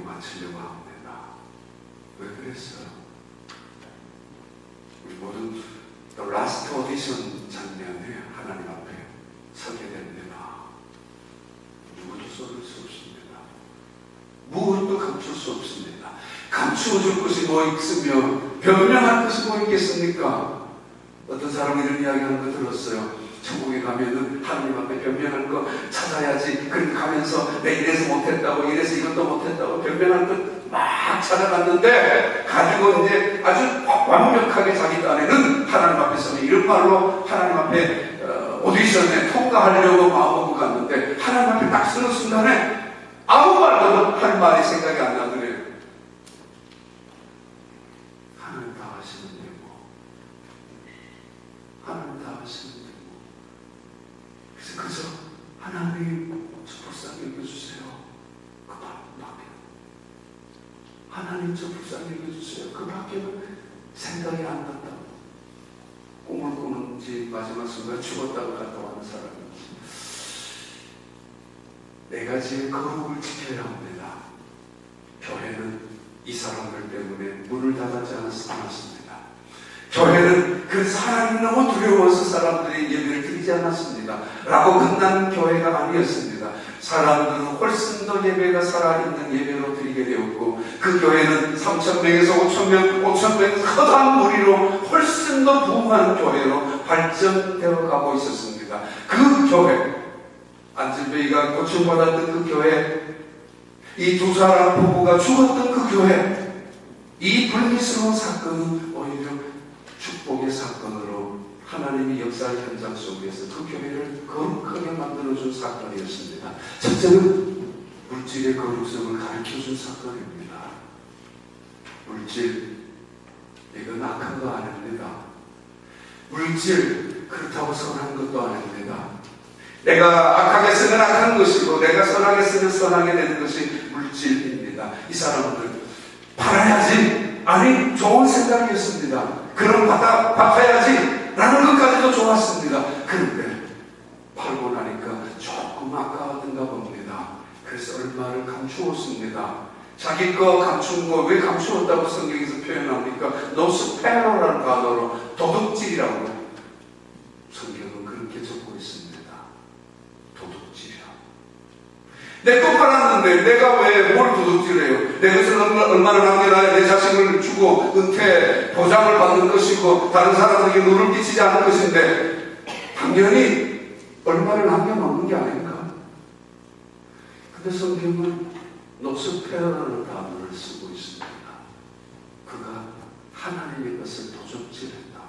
마치려고 합니다. 왜 그랬어요? 우리 모두 The Last Audition 장면에 하나님 앞에 서게 됩니다. 누구도 쏟을 수 없습니다. 무엇도 감출 수 없습니다. 감추어줄 것이 뭐 있으며 변명할 것이 뭐 있겠습니까? 어떤 사람이 이런 이야기하는 거 들었어요. 천국에 가면은 하나님 앞에 변명할 거 찾아야지. 그렇게 가면서 내 이래서 못했다고, 이래서 이것도 못했다고 변명할 거 막 찾아갔는데 가지고 이제 아주 완벽하게 자기 딴에는 하나님 앞에서는 이런 말로 하나님 앞에 오디션에 통과하려고 마음먹고 갔는데 하나님 앞에 딱 서는 순간에 아무 말도 할 말이 생각이 안 나더래요. 하나님 다 하시는데 뭐. 하나님 다 하시는데 뭐. 그래서 그저 하나님 저 불쌍히 여겨주세요. 그 밖에 하나님 저 불쌍히 여겨주세요. 그 밖에는 생각이 안 난다고. 꿈을 꾸는지 마지막 순간 죽었다고 갔다 왔는 사람이 네 가지의 거룩을 지켜야 합니다. 교회는 이 사람들 때문에 문을 닫지 않았습니다. 교회는 그 하나님이 너무 두려워서 사람들이 예배를 드리지 않았습니다. 라고 끝난 교회가 아니었습니다. 사람들은 훨씬 더 예배가 살아있는 예배로 드리게 되었고 그 교회는 3,000명에서 5,000명, 5,000명에서 커다란 무리로 훨씬 더 부흥하는 교회로 발전되어 가고 있었습니다. 그 교회, 안진배이가 고침받았던 그 교회, 이 두 사람 부부가 죽었던 그 교회, 이 불미스러운 사건은 오히려 축복의 사건으로 하나님이 역사의 현장 속에서 그 교회를 거룩하게 만들어준 사건이었습니다. 첫째는 물질의 거룩성을 가르쳐준 사건입니다. 물질, 이건 악한 거 아닙니다. 물질, 그렇다고 선한 것도 아닙니다. 내가 악하게 쓰면 악한 것이고 내가 선하게 쓰면 선하게 되는 것이 물질입니다. 이 사람들 팔아야지, 아니 좋은 생각이었습니다. 그럼 받아야지 라는 것까지도 좋았습니다. 그런데 팔고 나니까 조금 아까웠던가 봅니다. 그래서 얼마를 감추었습니다. 자기 거 감춘 거 왜 감추었다고 성경에서 표현합니까? 노스페로라는 단어로 도둑질이라고 성경은 그렇게 적고 있습니다. 도둑질이야. 내 거 팔았는데 내가 왜 뭘 도둑질해요? 내 것을 얼마나 남겨놔야 내 자식을 주고 은퇴 보장을 받는 것이고 다른 사람에게 누를 끼치지 않을 것인데 당연히 얼마를 남겨놓는 게 아닌가? 근데 성경은 노스페라는 단어를 쓰고 있습니다. 그가 하나님의 것을 도둑질했다.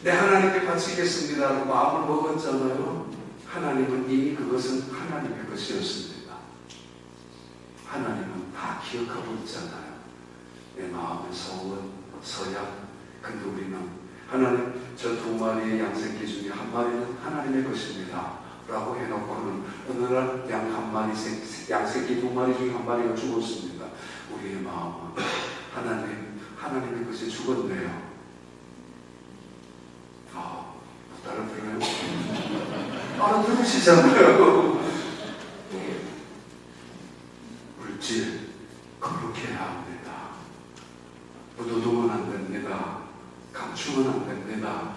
내 하나님께 바치겠습니다라고 마음을 먹었잖아요. 하나님은 이미 그것은 하나님의 것이었습니다. 하나님은 다 기억하고 있잖아요. 내 마음의 소원, 서약. 근데 우리는 하나님 저 두 마리의 양새끼 중에 한 마리는 하나님의 것입니다 라고 해놓고는 어느 날 양 한 마리, 양새끼 두 마리 중에 한 마리가 죽었습니다. 우리의 마음은 하나님의 것이 죽었네요. 알아들어요? 알아들으시잖아요. 물질 거룩해야 합니다. 묻어두면 안 됩니다. 감추면 안 됩니다.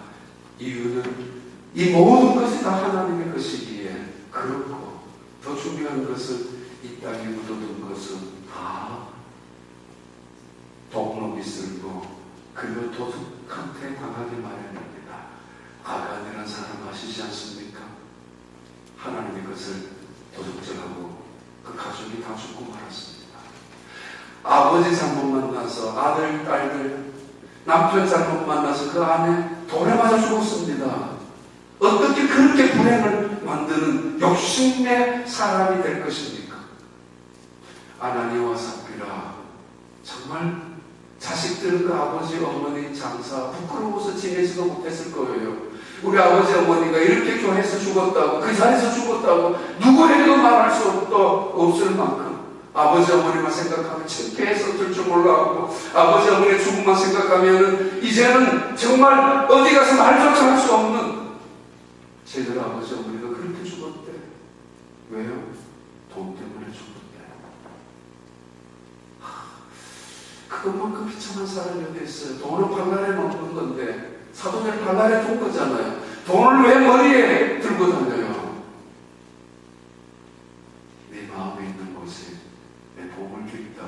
이유는 이 모든 것이 다 하나님의 것이기에 그렇고 더 중요한 것은 이 땅에 묻어둔 것은 다 동록이 쓸고 그리고 도둑한테 당하기 마련입니다. 아간이라는 사람 아시지 않습니까? 하나님의 것을 도둑질하고 그 가족이 다 죽고 말았습니다. 아버지 잘못 만나서 아들, 딸들, 남편 잘못 만나서 그 아내 돌에 맞아 죽었습니다. 어떻게 그렇게 불행을 만드는 욕심의 사람이 될 것입니까? 아나니와 삽비라 정말 자식들 그 아버지 어머니 장사 부끄러워서 지내지도 못했을 거예요. 우리 아버지 어머니가 이렇게 교회에서 죽었다고 그 자리에서 죽었다고 누구에게도 말할 수 없을 만큼 아버지 어머니만 생각하면 창피해서 들 줄 몰라하고 아버지 어머니의 죽음만 생각하면 이제는 정말 어디 가서 말조차 할 수 없는 제들 아버지 어머니가 그렇게 죽었대. 왜요? 돈 때문에 죽었대. 그것만큼 비참한 사람이 어디 있어요? 돈을 발랄에 넣는 건데 사돈을 발랄에 둔 거잖아요. 돈을 왜 머리에 들고 다녀요? 네 마음에 있는 곳에 내 복을 주있다.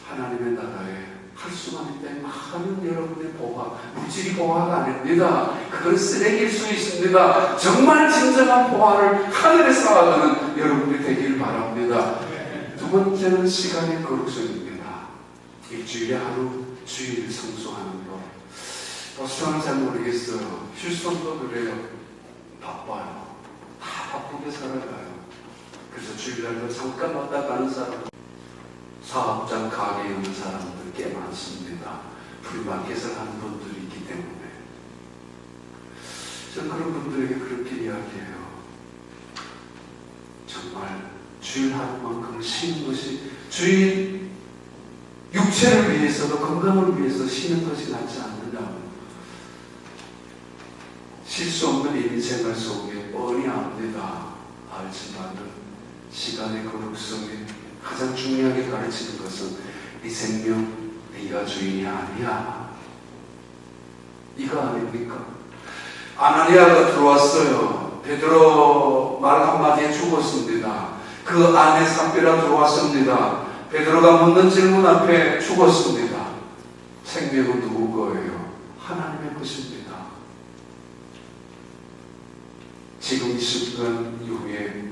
하나님의 나라에 할 수만 있다면 많은 여러분의 보화, 물질이 보화가 아닙니다. 그건 쓰레기일 수 있습니다. 정말 진정한 보화를 하늘에 쌓아가는 여러분이 되길 바랍니다. 두 번째는 시간의 거룩성입니다. 일주일에 하루 주일 성수하는 거. 보스턴은 잘 모르겠어요. 휴스턴도 그래요. 바빠요. 다 바쁘게 살아가요. 그래서 주일날도 잠깐 왔다 가는 사람, 사업장 가게에 있는 사람들 꽤 많습니다. 프리마켓을 하는 분들이 있기 때문에. 저는 그런 분들에게 그렇게 이야기해요. 정말 주일 하루만큼 쉬는 것이, 주일 육체를 위해서도 건강을 위해서 쉬는 것이 낫지 않느냐. 쉴 수 없는 인생활 속에 뻔히 압니다. 알지만은 시간의 거룩성에 가장 중요하게 가르치는 것은 네 생명 네가 주인이 아니야. 이거 아닙니까? 아나니아가 들어왔어요. 베드로 말 한마디에 죽었습니다. 그 안에 삽비라 들어왔습니다. 베드로가 묻는 질문 앞에 죽었습니다. 생명은 누구 거예요? 하나님의 것입니다. 지금 이 순간 이후에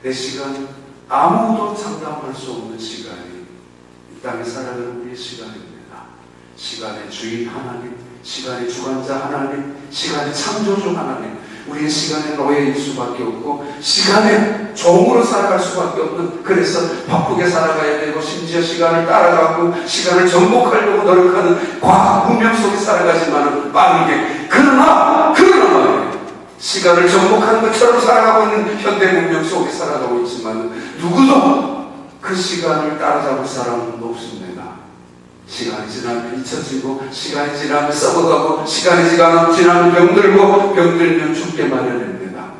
내 시간, 아무도 장담할 수 없는 시간이 이 땅에 살아가는 우리의 시간입니다. 시간의 주인 하나님, 시간의 주관자 하나님, 시간의 창조주 하나님, 우리의 시간의 노예일 수밖에 없고 시간의 종으로 살아갈 수밖에 없는, 그래서 바쁘게 살아가야 되고 심지어 시간을 따라가고 시간을 정복하려고 노력하는 과학 문명 속에 살아가지만은 빠르게, 그러나 시간을 정복하는 것처럼 살아가고 있는 현대 문명 속에 살아가고 있지만 누구도 그 시간을 따라잡을 사람은 없습니다. 시간이 지나면 잊혀지고, 시간이 지나면 썩어가고, 시간이 지나면 병들고, 병들면 죽게 마련입니다.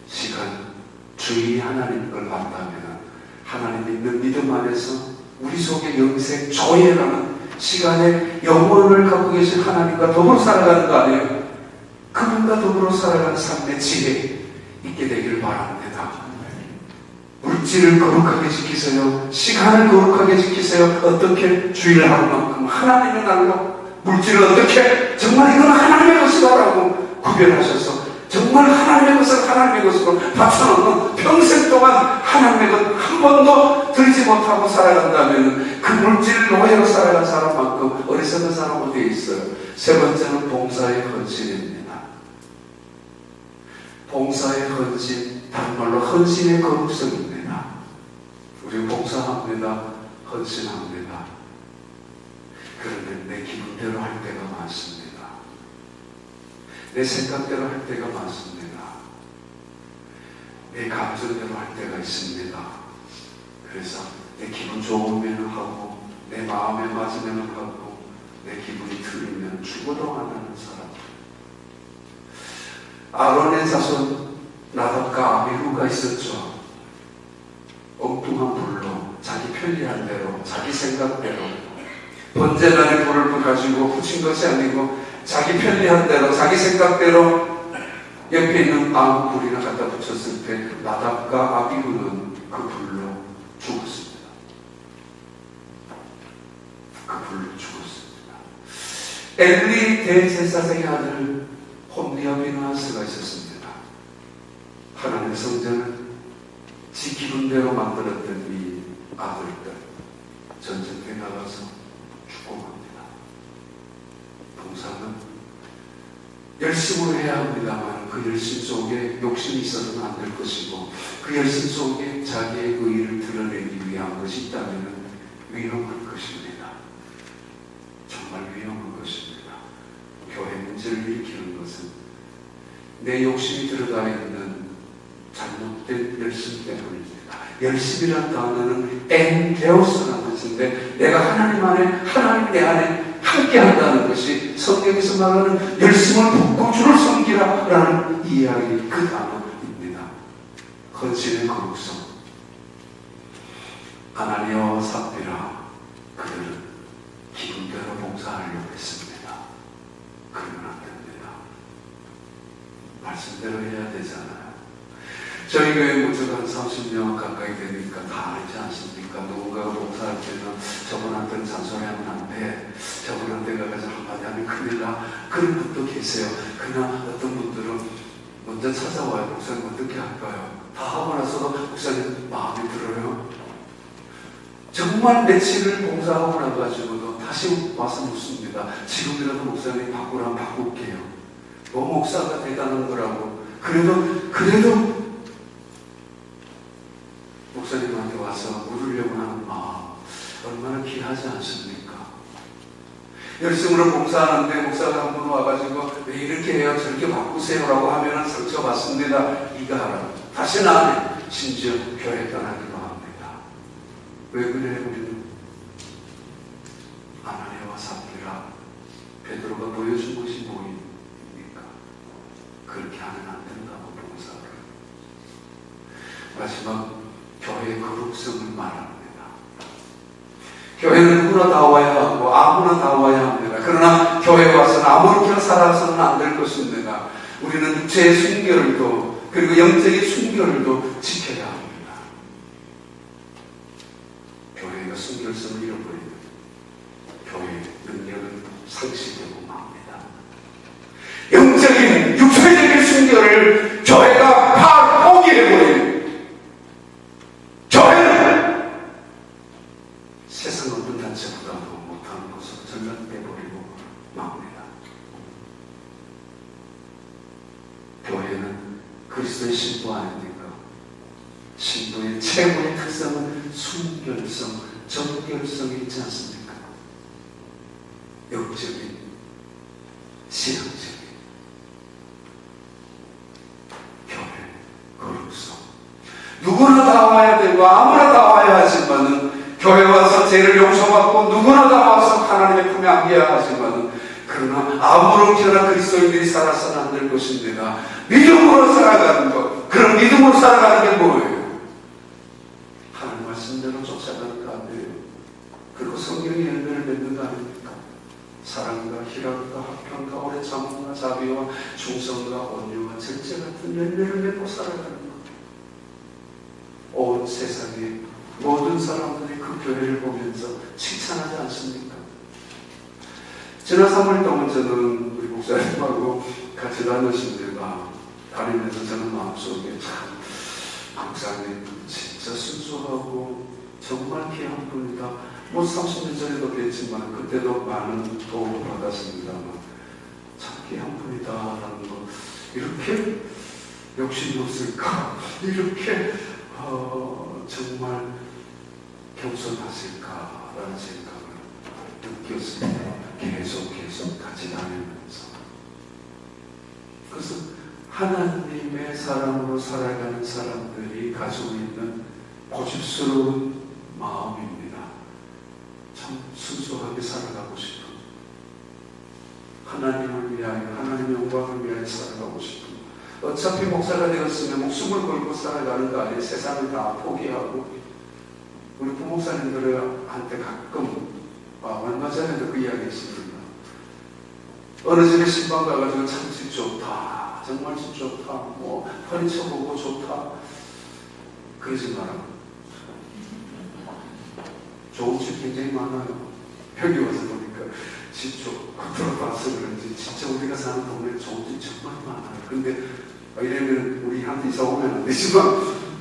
시간, 주인이 하나님인 걸 안다면 하나님 믿는 믿음 안에서 우리 속에 영생, 조예라는 시간의 영혼을 갖고 계신 하나님과 더불어 살아가는 거 아니에요? 그분과 더불어 살아가는 삶의 지혜 있게 되기를 바랍니다. 물질을 거룩하게 지키세요. 시간을 거룩하게 지키세요. 어떻게? 주일 하루만큼 하나님의 날로 물질을 어떻게? 정말 이건 하나님의 것이다라고 구별하셔서 정말 하나님의 것을 하나님의 것으로 바쳐놓는, 평생 동안 하나님의 것 한 번도 들지 못하고 살아간다면 그 물질 노예로 살아간 사람만큼 어리석은 사람 어디에 있어요? 세 번째는 봉사의 헌신입니다. 봉사의 헌신, 다른 말로 헌신의 거룩성입니다. 우리 봉사합니다. 헌신합니다. 그런데 내 기분대로 할 때가 많습니다. 내 생각대로 할 때가 많습니다. 내 감정대로 할 때가 있습니다. 그래서 내 기분 좋으면 하고, 내 마음에 맞으면 하고, 내 기분이 틀리면 죽어도 안 하는 사람. 아론의 자손 나답과 아비후가 있었죠. 엉뚱한 불로 자기 편리한 대로, 자기 생각대로 번제단의 불을 가지고 붙인 것이 아니고 자기 편리한 대로, 자기 생각대로 옆에 있는 아무 불이나 갖다 붙였을 때 나답과 아비후는 그 불로 죽었습니다. 그 불로 죽었습니다. 엘리 대제사장의 아들 홈리와 비느하스가 있었습니다. 하나님의 성전을 지 기분대로 만들었던 이 아들들 전쟁터에 나가서 죽고 맙니다. 봉사는 열심으로 해야 합니다만 그 열심 속에 욕심이 있어서는 안 될 것이고, 그 열심 속에 자기의 의의를 드러내기 위한 것이 있다면 위험한 것입니다. 정말 위험한 것입니다. 교회 문제를 일으키는 것은 내 욕심이 들어가 있는 잘못된 열심 때문입니다. 열심이란 단어는 엔데오스라는 것인데, 내가 하나님 안에, 하나님 내 안에 함께 한다는 것이 성경에서 말하는 열심을 붓고 주를 섬기라라는 이야기, 그 단어입니다. 헌신의 거룩성. 아나니아와 삽비라, 그들은 기분대로 봉사하려고 했습니다. 그러면 안 됩니다. 말씀대로 해야 되잖아요. 저희 교회 모두가 한 30년 가까이 되니까 다 알지 않습니까? 누군가가 봉사할 때는 저분한테는 잔소리하면 안 돼. 저분한테 가서 한마디 하면 큰일 나. 그런 분도 계세요. 그러나 어떤 분들은 먼저 찾아와요. 목사님 어떻게 할까요? 다 하고 나서도 목사님 마음에 들어요. 정말 며칠을 봉사하고 나가지고도 다시 와서 묻습니다. 지금이라도 목사님 바꾸라면 바꿀게요. 목사가 대단한 거라고. 그래도 목사님한테 와서 물으려고 하는 마음 얼마나 귀하지 않습니까? 열심으로 봉사하는데 목사가 한 분 와가지고 왜 이렇게 해요? 저렇게 바꾸세요라고 하면 상처받습니다. 이거 하라. 다시는 안 해. 심지어 교회 떠나기도 합니다. 왜 그래? 우리는 아나니아와 삽비라 베드로가 보여준 것이 뭐입니까? 그렇게 하면 안 된다고 봉사를. 마지막 교회의 거룩성을 말합니다. 교회는 누구나 다 와야 하고 아무나 다 와야 합니다. 그러나 교회에 와서는 아무렇게나 살아서는 안 될 것입니다. 우리는 육체의 순결도 그리고 영적인 순결도 지켜야 합니다. 교회가 순결성을 잃어버리면 교회의 능력은 상실되고 맙니다. 영적인 육체적인 순결을 교회가 포기해버리면 교회는 세상 어떤 단체보다도 못하는 것으로 전락돼버리고 맙니다. 교회는 그리스도의 신부 아닙니까? 신부의 최고의 특성은 순결성, 정결성이 있지 않습니까? 영적인, 신앙적인 교회, 거룩성. 누구나 다 와야 되고 아무나 다 와야 하지만은 교회 와서 죄를 용서받고 누구나 다 와서 하나님의 품에 안겨야 하지만은 그러나 아무렇게나 그리스도인들이 살아서는 안 될 것입니다. 믿음으로 살아가는 것. 그럼 믿음으로 살아가는 게 뭐예요? 하나님 말씀대로 쫓아가는 거 아니에요. 그리고 성경의 열매를 맺는 거 아닙니까? 사랑과 희락과 화평과 오래 참음과 자비와 충성과 온유와 절제 같은 열매를 맺고 살아가는 것. 온 세상의 모든 사람들이 그 교회를 보면서 칭찬하지 않습니까? 지난 3월 동안 저는 우리 목사님하고 같이 다녔습니다. 다니면서 저는 마음속에 참 목사님 진짜 순수하고 정말 귀한 분이다. 30년 전에도 뵀지만 그때도 많은 도움을 받았습니다만 참 귀한 분이다라는 거. 이렇게 욕심이 없을까? 이렇게 정말 겸손하실까라는 생각을 느꼈습니다. 계속 같이 다니면서. 그래서 하나님의 사람으로 살아가는 사람들이 가지고 있는 고집스러운 마음입니다. 참 순수하게 살아가고 싶은, 하나님을 위하여, 하나님의 영광을 위하여 살아가고 싶은. 어차피 목사가 되었으면 목숨을 걸고 살아가는 거 아니에요. 세상을 다 포기하고. 우리 부목사님들한테 가끔 얼마 전에도 그 이야기 했습니다. 어느 집에 신방 가가지고 참 집 좋다. 정말 집 좋다. 퍼니처 보고 좋다. 그러지 마라. 좋은 집 굉장히 많아요. 여기 와서 보니까 집 좋고 들어봐서 그런지 진짜 우리가 사는 동네에 좋은 집 정말 많아요. 근데 이러면 우리한테 이사 오면 안 되지만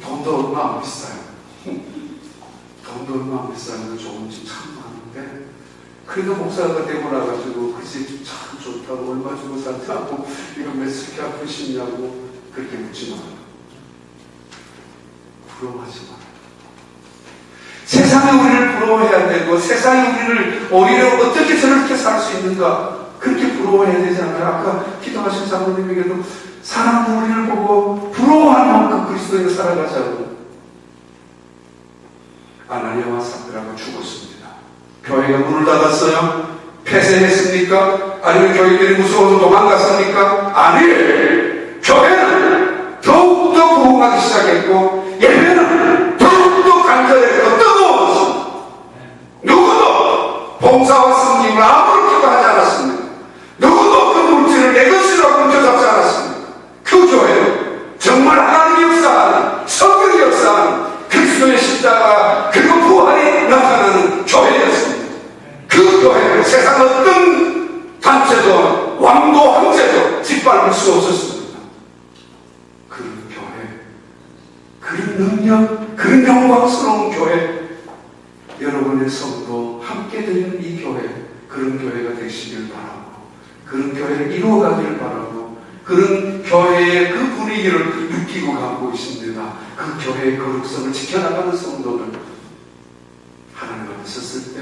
돈도 얼마 안 비싸요. 돈도 얼마 안 비싸면 좋은 집 참 많은데 그래도 목사가 되고 나가지고 그 집 참 좋다고 얼마 주고 샀다고 이거 몇 스키 하고 싶냐고 그렇게 묻지 마요. 부러워하지 마요. 세상이 우리를 부러워해야 되고 세상이 우리를 오히려 어떻게 저렇게 살 수 있는가 그렇게 부러워해야 되지 않아요? 아까 기도하신 장로님에게도 사람은 우리를 보고 부러워하는 만큼 그리스도에 살아가자고. 아나니아와 삽비라가 죽었습니다. 교회가 문을 닫았어요? 폐쇄했습니까? 아니면 교회들이 무서워서 도망갔습니까? 아니에요. 교회는 더욱더 부흥하기 시작했고 예배는 더욱더 간절했고 뜨거웠습니다. 누구도 봉사와 승림을 아무렇게도 하지 않았습니다. 누구도 그 물질을 내 것이라고 훔쳐잡지 않았습니다. 그 교회는 정말 하나님의 역사하는 성경의 역사하는 그리스도의 십자가 그리고 부활이 나타나는 교회였습니다. 그 교회를 세상 어떤 단체도 왕도 황제도 짓밟을 수 없었습니다. 그런 교회, 그런 능력, 그런 영광스러운 교회, 여러분의 성도 함께 드리는 이 교회, 그런 교회가 되시길 바라고, 그런 교회를 이루어가길 바라고, 그런 교회의 그 분위기를 느끼고 가고 있습니다. 그 교회의 거룩성을 지켜나가는 성도들, 하나님 앞에 섰을 때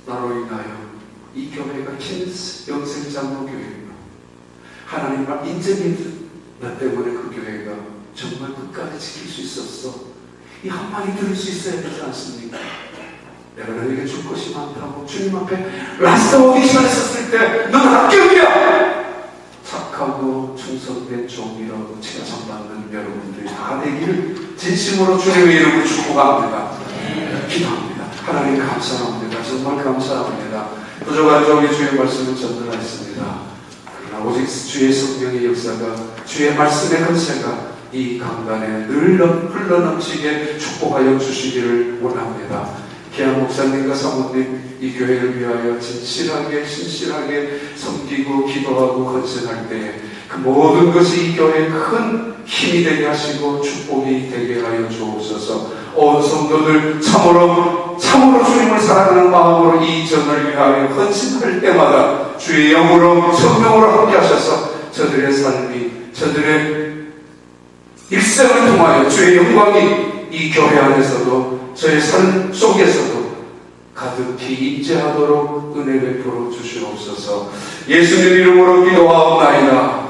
나로 인하여 이 교회가 김영생장로교회입니다. 하나님 앞 인정인 나 때문에 그 교회가 정말 끝까지 지킬 수 있었어. 이 한마디 들을 수 있어야 되지 않습니까? 내가 너에게 줄 것이 많다고 주님 앞에 라스터 오디션에 섰을 때 너는 합격이야! 착하고 충성된 종이라고 칭찬받는 여러분들이 다 되기를 진심으로 주님의 이름으로 축복합니다. 기도합니다. 하나님 감사합니다. 정말 감사합니다. 부족한 종이 주의 말씀을 전달했습니다. 그러나 오직 주의 성령의 역사가, 주의 말씀의 권세가 이 강단에 늘 흘러넘치게 축복하여 주시기를 원합니다. 기한 목사님과 사모님, 이 교회를 위하여 진실하게 신실하게 섬기고 기도하고 헌신할 때에 그 모든 것이 이 교회에 큰 힘이 되게 하시고 축복이 되게 하여 주옵소서. 온 성도들 참으로 주님을 사랑하는 마음으로 이 전을 위하여 헌신할 때마다 주의 영으로 성령으로 함께 하셔서 저들의 삶이, 저들의 일생을 통하여 주의 영광이 이 교회 안에서도 저의 삶 속에서도 가득히 임재하도록 은혜 베풀어 주시옵소서. 예수님 이름으로 기도하옵나이다.